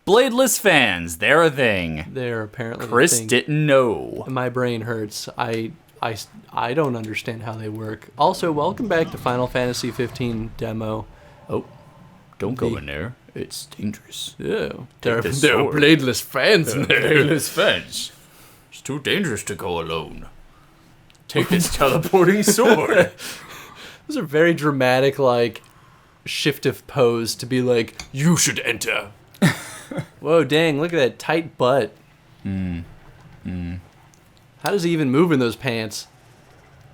Bladeless fans, they're a thing. They're apparently Chris a thing. didn't know. My brain hurts. I don't understand how they work. Also, welcome back to Final Fantasy 15 demo. Oh, don't go in there. It's dangerous. Yeah, there are sword. bladeless fans in there. Bladeless fans. It's too dangerous to go alone. Take this teleporting sword. Those are very dramatic, like, shift of pose to be like, you should enter. Whoa, dang, look at that tight butt. How does he even move in those pants?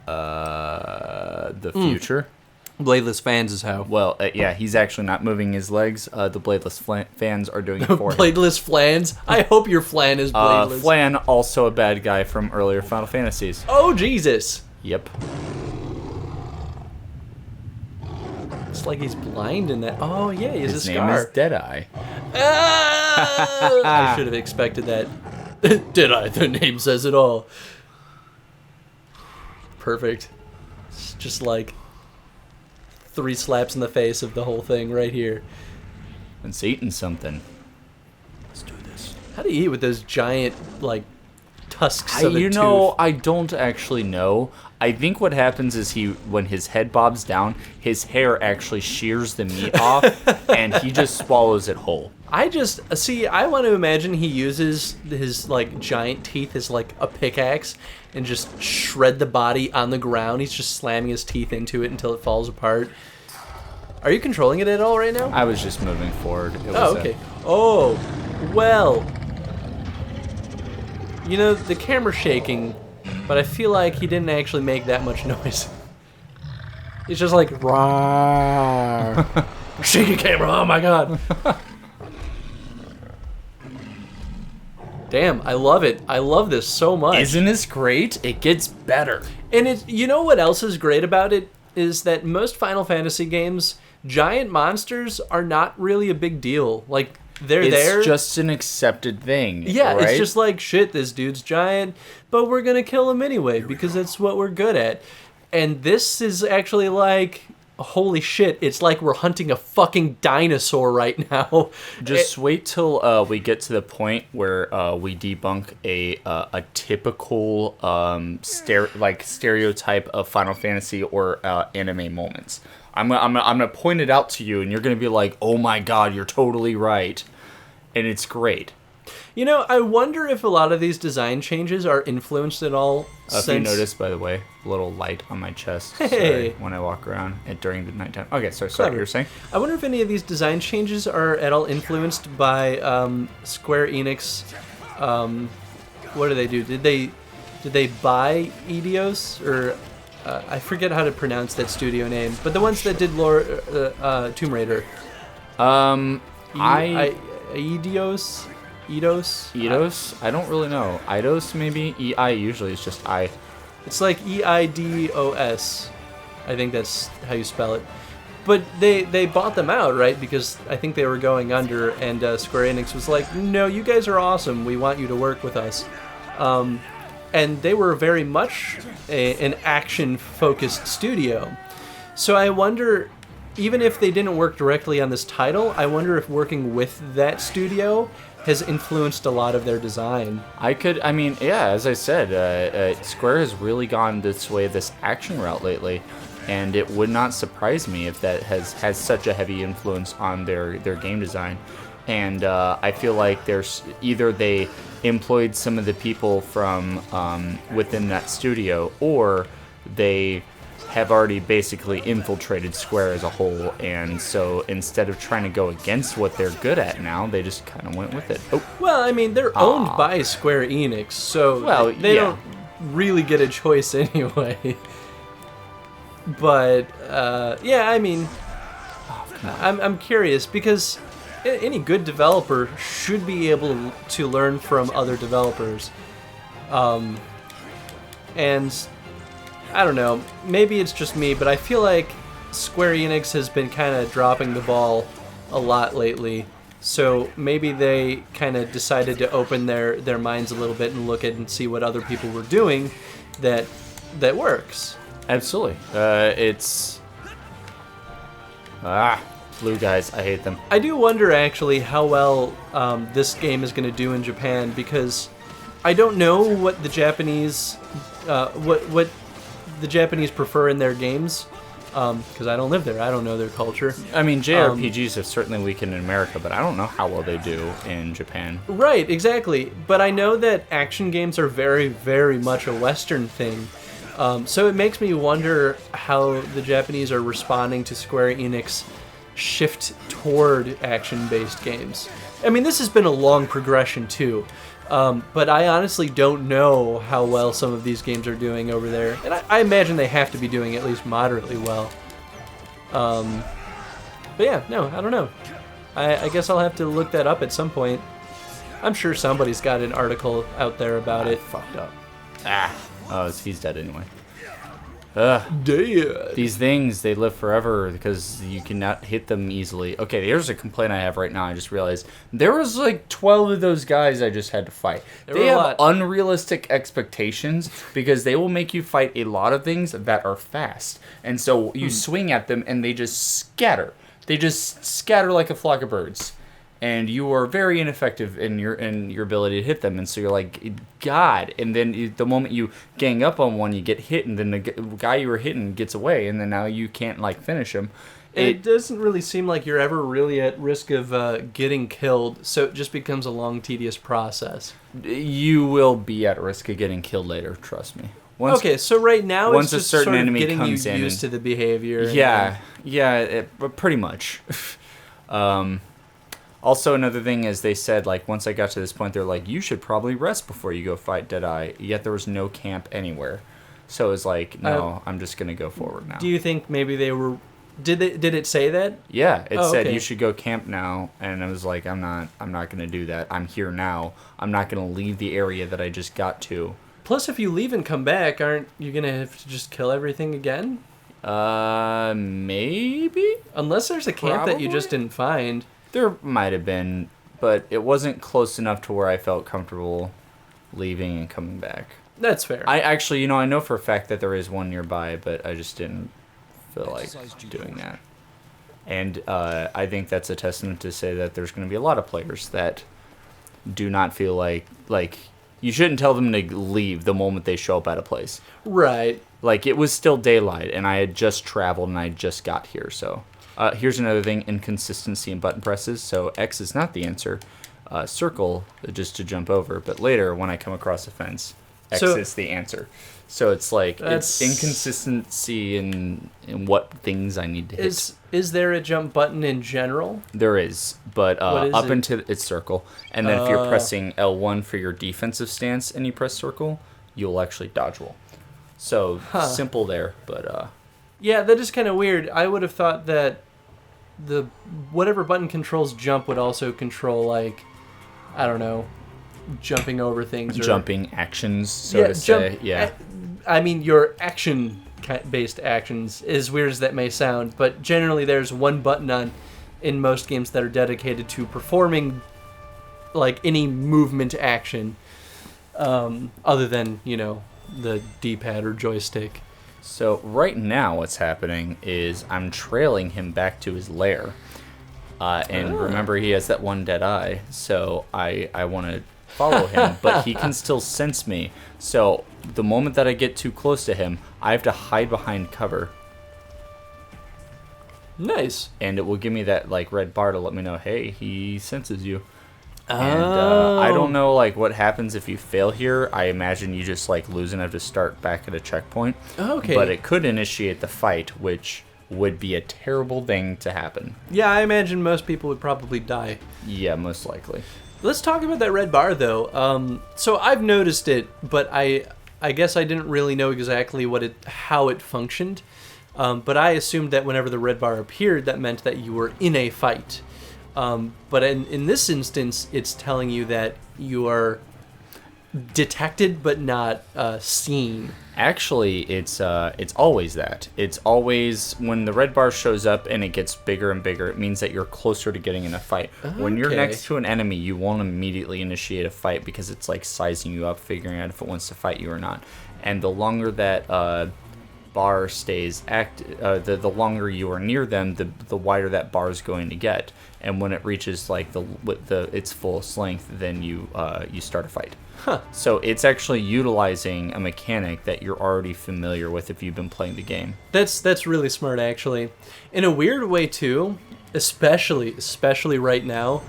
The future. Bladeless fans is how. Well, yeah, he's actually not moving his legs. The bladeless fans are doing it for him. Bladeless flans? I hope your flan is bladeless. Flan, also a bad guy from earlier Final Fantasies. Oh, Jesus. Yep. It's like he's blind in that. Oh, yeah, he has His a name scar. is Deadeye. I should have expected that. Deadeye, the name says it all. Perfect. It's just like 3 slaps in the face of the whole thing right here. It's eating something. Let's do this. How do you eat with those giant, like, tusks of a You tooth? know, I don't actually know. I think what happens is when his head bobs down, his hair actually shears the meat off, and he just swallows it whole. I want to imagine he uses his, like, giant teeth as, like, a pickaxe and just shred the body on the ground. He's just slamming his teeth into it until it falls apart. Are you controlling it at all right now? I was just moving forward. Oh, okay. Oh, well. You know, the camera's shaking, but I feel like he didn't actually make that much noise. It's just like, rawr. Shaky camera, oh my god. Damn, I love it. I love this so much. Isn't this great? It gets better. And you know what else is great about it? Is that most Final Fantasy games, giant monsters are not really a big deal. Like, they're there. It's just an accepted thing. Yeah, right? It's just like, shit, this dude's giant, but we're gonna kill him anyway because that's what we're good at. And this is actually like, holy shit, it's like we're hunting a fucking dinosaur right now. Just wait till we get to the point where we debunk a typical stereotype of Final Fantasy or anime moments. I'm gonna point it out to you, and you're gonna be like, "Oh my god, you're totally right," and it's great. You know, I wonder if a lot of these design changes are influenced at all. If you notice, by the way, a little light on my chest Hey. when I walk around during the nighttime. Okay, sorry, Clever. you were saying? I wonder if any of these design changes are at all influenced by Square Enix. What do they do? Did they buy Eidos or I forget how to pronounce that studio name, but the ones that did Tomb Raider. Eidos. Eidos? I don't really know. Eidos, maybe? EI usually is just I. It's like EIDOS. I think that's how you spell it. But they bought them out, right? Because I think they were going under, and Square Enix was like, no, you guys are awesome. We want you to work with us. And they were very much an action-focused studio. So I wonder, even if they didn't work directly on this title, I wonder if working with that studio has influenced a lot of their design. As I said, Square has really gone this way, this action route lately, and it would not surprise me if that has such a heavy influence on their game design. And I feel like there's either they employed some of the people from within that studio, or they have already basically infiltrated Square as a whole, and so instead of trying to go against what they're good at now, they just kind of went with it. Oh. Well, I mean, they're owned by Square Enix, so they don't really get a choice anyway. But, I'm curious, because any good developer should be able to learn from other developers. And I don't know, maybe it's just me, but I feel like Square Enix has been kind of dropping the ball a lot lately. So maybe they kind of decided to open their minds a little bit and look at and see what other people were doing that works. Absolutely. Blue guys, I hate them. I do wonder actually how well this game is going to do in Japan, because I don't know what the Japanese what the Japanese prefer in their games, because I don't live there. I don't know their culture. I mean, JRPGs have certainly weakened in America, but I don't know how well they do in Japan. Right, exactly. But I know that action games are very, very much a Western thing. So it makes me wonder how the Japanese are responding to Square Enix shift toward action-based games. I mean, this has been a long progression too, but I honestly don't know how well some of these games are doing over there, and I imagine they have to be doing at least moderately well. But yeah, no, I don't know. I guess I'll have to look that up at some point. I'm sure somebody's got an article out there about it. Fucked up. Oh, he's dead anyway. Ugh. Dead. These things, they live forever because you cannot hit them easily. Okay, here's a complaint I have right now. I just realized there was like 12 of those guys I just had to fight. They have unrealistic expectations because they will make you fight a lot of things that are fast. And so you swing at them and they just scatter. They just scatter like a flock of birds. And you are very ineffective in your ability to hit them, and so you're like, God. And then the moment you gang up on one, you get hit, and then the guy you were hitting gets away, and then now you can't like finish him. It doesn't really seem like you're ever really at risk of getting killed, so it just becomes a long, tedious process. You will be at risk of getting killed later. Trust me. Okay, so right now once it's just a certain sort of enemy getting comes you in used to the behavior. But pretty much. Also, another thing is they said, like, once I got to this point, they're like, you should probably rest before you go fight Deadeye. Yet there was no camp anywhere. So it was like, no, I'm just going to go forward now. Do you think maybe they were... Did it say that? Yeah, it said you should go camp now. And I was like, I'm not going to do that. I'm here now. I'm not going to leave the area that I just got to. Plus, if you leave and come back, aren't you going to have to just kill everything again? Maybe? Unless there's a camp that you just didn't find. There might have been, but it wasn't close enough to where I felt comfortable leaving and coming back. That's fair. I actually, I know for a fact that there is one nearby, but I just didn't feel like doing that. And I think that's a testament to say that there's going to be a lot of players that do not feel like you shouldn't tell them to leave the moment they show up at a place. Right. Like, it was still daylight, and I had just traveled, and I just got here, so... here's another thing, inconsistency in button presses. So X is not the answer. Circle, just to jump over. But later, when I come across a fence, X is the answer. So it's like, it's inconsistency in what things I need to hit. Is there a jump button in general? There is, but up into it's circle. And then if you're pressing L1 for your defensive stance and you press circle, you'll actually dodge roll. So simple there, but... Yeah, that is kind of weird. I would have thought that the whatever button controls jump would also control, like, I don't know, jumping over things. Or, jumping actions, so to say. Yeah. I mean, your action-based actions, as weird as that may sound, but generally there's one button in most games that are dedicated to performing, like, any movement action, other than, the D-pad or joystick. So right now what's happening is I'm trailing him back to his lair. And remember, he has that one dead eye, so I want to follow him, but he can still sense me. So the moment that I get too close to him, I have to hide behind cover. Nice. And it will give me that like red bar to let me know, hey, he senses you. And I don't know like what happens if you fail here. I imagine you just like lose and have to start back at a checkpoint. Okay. But it could initiate the fight, which would be a terrible thing to happen. Yeah, I imagine most people would probably die. Yeah, most likely. Let's talk about that red bar though. So I've noticed it, but I guess I didn't really know exactly how it functioned. But I assumed that whenever the red bar appeared, that meant that you were in a fight. But in this instance, it's telling you that you are detected but not seen. Actually, it's always that. It's always when the red bar shows up and it gets bigger and bigger, it means that you're closer to getting in a fight. Okay. When you're next to an enemy, you won't immediately initiate a fight because it's like sizing you up, figuring out if it wants to fight you or not. And the longer that bar stays the longer you are near them, the wider that bar is going to get. And when it reaches like its fullest length, then you start a fight. Huh. So it's actually utilizing a mechanic that you're already familiar with if you've been playing the game. That's really smart, actually. In a weird way too, especially right now.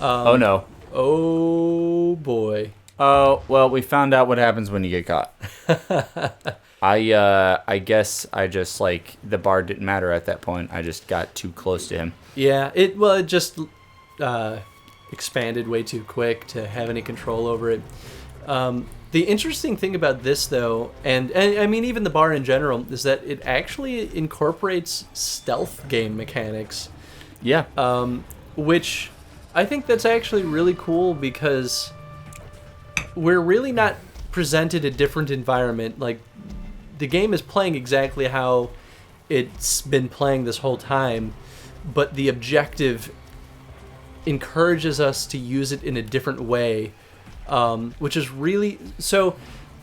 Oh no. Oh boy. Oh, well, we found out what happens when you get caught. I guess I just, like, the bar didn't matter at that point. I just got too close to him. Yeah, it just expanded way too quick to have any control over it. The interesting thing about this, though, and I mean even the bar in general, is that it actually incorporates stealth game mechanics. Yeah. Which I think that's actually really cool because we're really not presented a different environment. Like, the game is playing exactly how it's been playing this whole time, but the objective encourages us to use it in a different way, which is really... So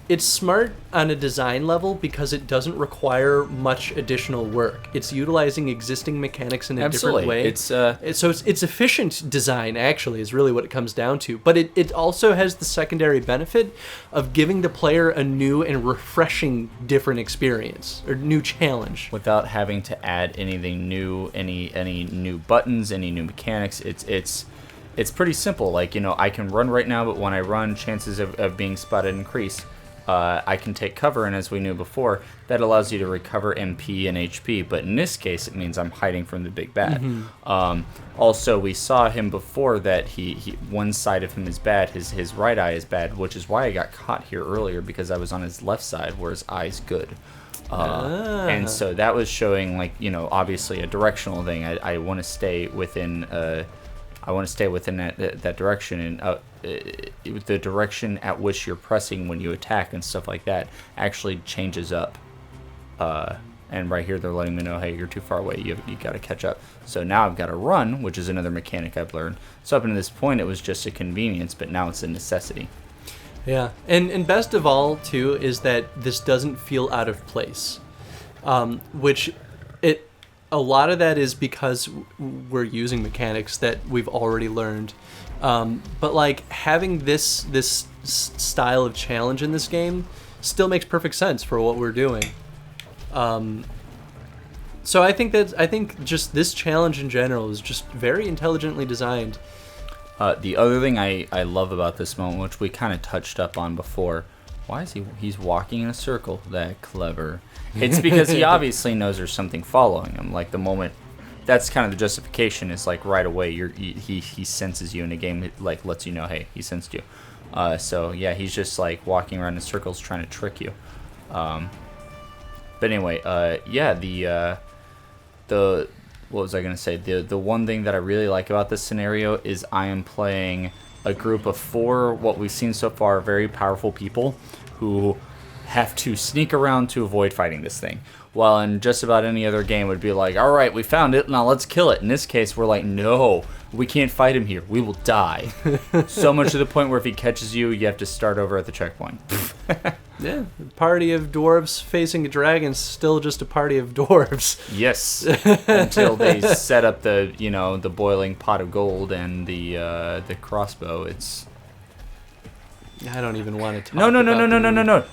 it's smart on a design level because it doesn't require much additional work. It's utilizing existing mechanics in a different way. So it's efficient design, actually, is really what it comes down to. But it also has the secondary benefit of giving the player a new and refreshing different experience, or new challenge. Without having to add anything new, any new buttons, any new mechanics. It's pretty simple. Like, I can run right now, but when I run, chances of being spotted increase. I can take cover, and as we knew before, that allows you to recover MP and HP, but in this case, it means I'm hiding from the big bad. Mm-hmm. Also, we saw him before that he one side of him is bad, his right eye is bad, which is why I got caught here earlier, because I was on his left side, where his eye's good. And so that was showing, like, obviously a directional thing. I want to stay within... that direction, and the direction at which you're pressing when you attack and stuff like that actually changes up. And right here they're letting me know, hey, you're too far away, you got to catch up. So now I've got to run, which is another mechanic I've learned. So up until this point it was just a convenience, but now it's a necessity. Yeah, and best of all, too, is that this doesn't feel out of place, which a lot of that is because we're using mechanics that we've already learned. But like having this style of challenge in this game still makes perfect sense for what we're doing. So I think just this challenge in general is just very intelligently designed. The other thing I love about this moment, which we kind of touched up on before, why is he's walking in a circle? That clever. It's because he obviously knows there's something following him. Like, the moment, that's kind of the justification, is like right away he senses you in a game. It, like, lets you know, hey, he sensed you. So yeah, he's just like walking around in circles trying to trick you. But anyway, yeah, the what was I gonna say? The one thing that I really like about this scenario is I am playing a group of 4, what we've seen so far, very powerful people who have to sneak around to avoid fighting this thing. While in just about any other game would be like, all right, we found it, now let's kill it. In this case, we're like, no, we can't fight him here. We will die. So much to the point where if he catches you, you have to start over at the checkpoint. Yeah, a party of dwarves facing a dragon is still just a party of dwarves. Yes, until they set up the boiling pot of gold and the crossbow. It's... I don't even want to talk No.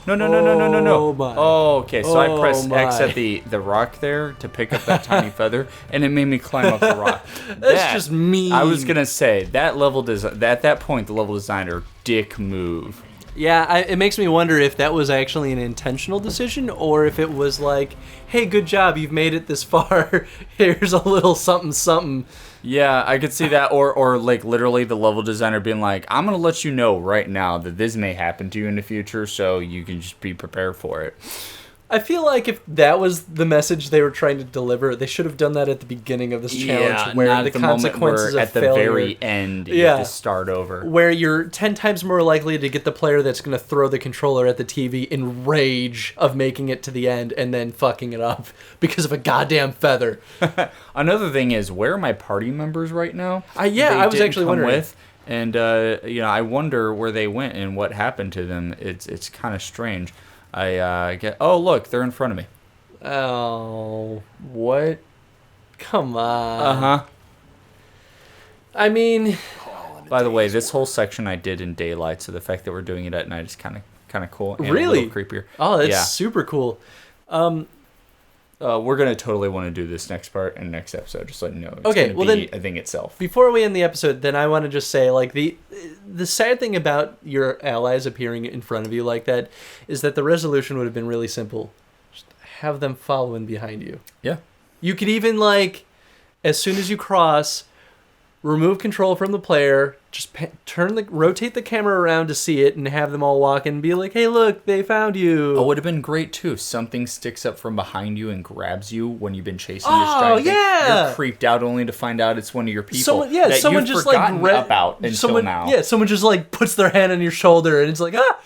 Oh, my. Oh, okay. So I pressed my. X at the rock there to pick up that tiny feather, and it made me climb up the rock. That's just mean. I was gonna say that at that point, the level designer dick move. Yeah, it makes me wonder if that was actually an intentional decision, or if it was like, hey, good job, you've made it this far. Here's a little something something. Yeah, I could see that, or like literally the level designer being like, I'm gonna let you know right now that this may happen to you in the future, so you can just be prepared for it. I feel like if that was the message they were trying to deliver, they should have done that at the beginning of this challenge, where not the at the moment consequences where of at the failure, very end you have to start over. Where you're 10 times more likely to get the player that's going to throw the controller at the TV in rage of making it to the end and then fucking it up because of a goddamn feather. Another thing is, where are my party members right now? I was actually wondering. And I wonder where they went and what happened to them. It's kind of strange. I get. Oh, look, they're in front of me. Oh, what? Come on. Uh-huh. I mean, By the way, this whole section I did in daylight, so the fact that we're doing it at night is kind of cool and really? a little creepier. Oh, that's yeah. super cool. We're gonna totally want to do this next part and next episode. Just let you know. It's Okay, gonna well be then, a thing itself. Before we end the episode, then I want to just say, like, the sad thing about your allies appearing in front of you like that is that the resolution would have been really simple. Just have them following behind you. Yeah. You could even, like, as soon as you cross, remove control from the player, just rotate the camera around to see it, and have them all walk in and be like, hey, look, they found you. Oh, it would have been great, too. If something sticks up from behind you and grabs you when you've been chasing Oh, this giant thing. yeah. You're creeped out only to find out it's one of your people Someone that just you've like forgotten about until now. Yeah, someone just like puts their hand on your shoulder and it's like, ah.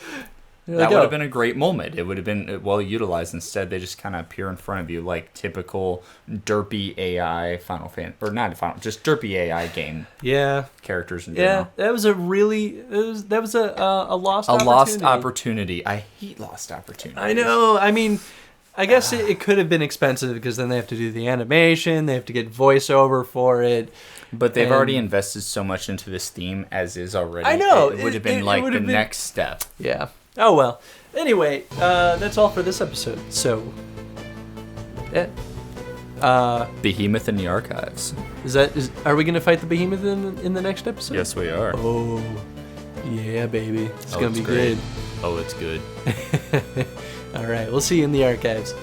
You're That like, would oh. have been a great moment. It would have been well utilized. Instead, they just kind of appear in front of you like typical derpy AI Final Fantasy, or not Final, just derpy AI game Yeah. characters in Yeah, general. that was a really that was a lost A opportunity. lost opportunity. I hate lost opportunities. I know. I mean, I guess it could have been expensive because then they have to do the animation, they have to get voiceover for it. But they've already invested so much into this theme as is already. I know. It would have been the next step. Yeah. Oh well. Anyway, that's all for this episode. So, yeah. Behemoth in the archives. Are we gonna fight the behemoth in the next episode? Yes, we are. Oh, yeah, baby. It's gonna be great. good. Oh, it's good. All right. We'll see you in the archives.